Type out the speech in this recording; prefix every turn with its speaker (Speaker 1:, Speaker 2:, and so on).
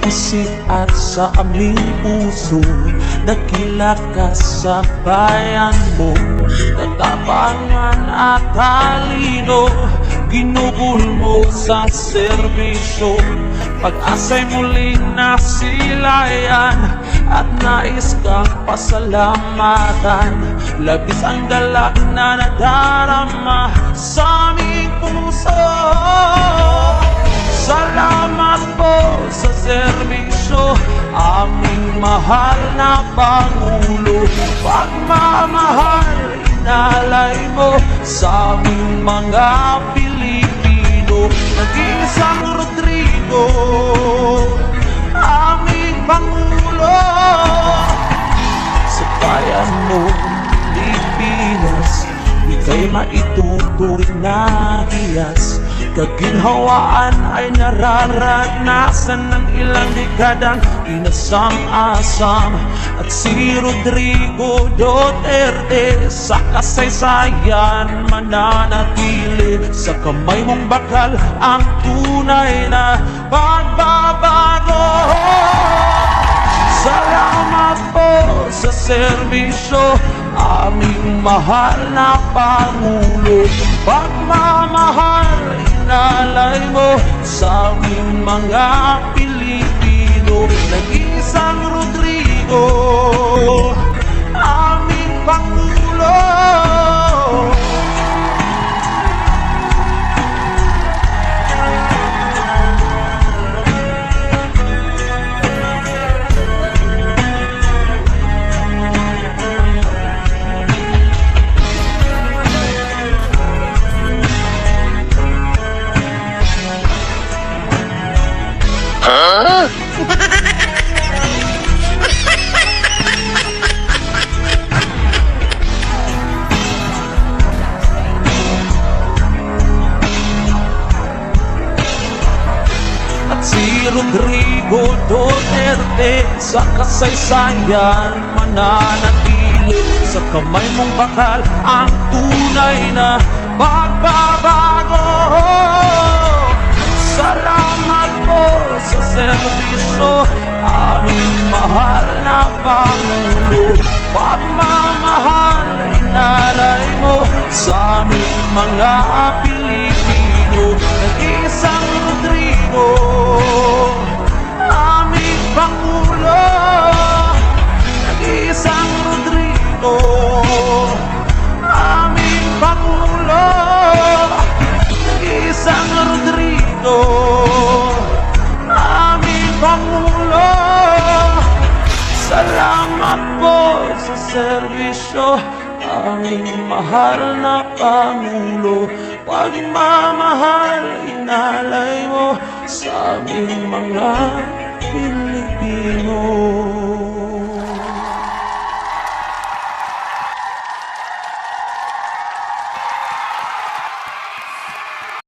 Speaker 1: isip at sa aming puso. Dakila ka sa bayan mo, katapangan at talino. Ginugol mo sa serbisyo, pag-asa'y muling nasilayan, at nais kang pasalamatan. Labis ang galak na nadarama sa aming puso. Salamat po sa serbisyo, aming mahal na Pangulo. Pagmamahal inalay mo sa aming mga Pilipino. Nag-iisang Rodrigo, aming Pangulo. Sa bayan mo, Pilipinas, ika'y maituturing na hiyas. Kaginhawaan ay nararanasan ng ilang dekadang inasam-asam. At si Rodrigo Duterte sa kasaysayan mananatili. Sa kamay mong bakal ang tunay na pagbabago. Salamat po sa serbisyo, aming mahal na Pangulo. Pagmamahal inalay mo sa aming mga Pilipino. Nag-iisang Rodrigo, aming Pangulo. At si Rodrigo Duterte sa kasaysayan mananatili. Sa kamay mong bakal ang tunay na pagbabago. Salamat po sa serbisyo, aming mahal na Pangulo. Pagmamahal inalay mo sa aming mga Pilipino. Nag-iisang Rodrigo, aming Pangulo. Nag-iisang Rodrigo, aming Pangulo. Nag-iisang Rodrigo, aming Pangulo. Salamat po sa serbisyo, aming mahal na Pangulo. Pagmamahal inalay mo sa aming mga Pilipino.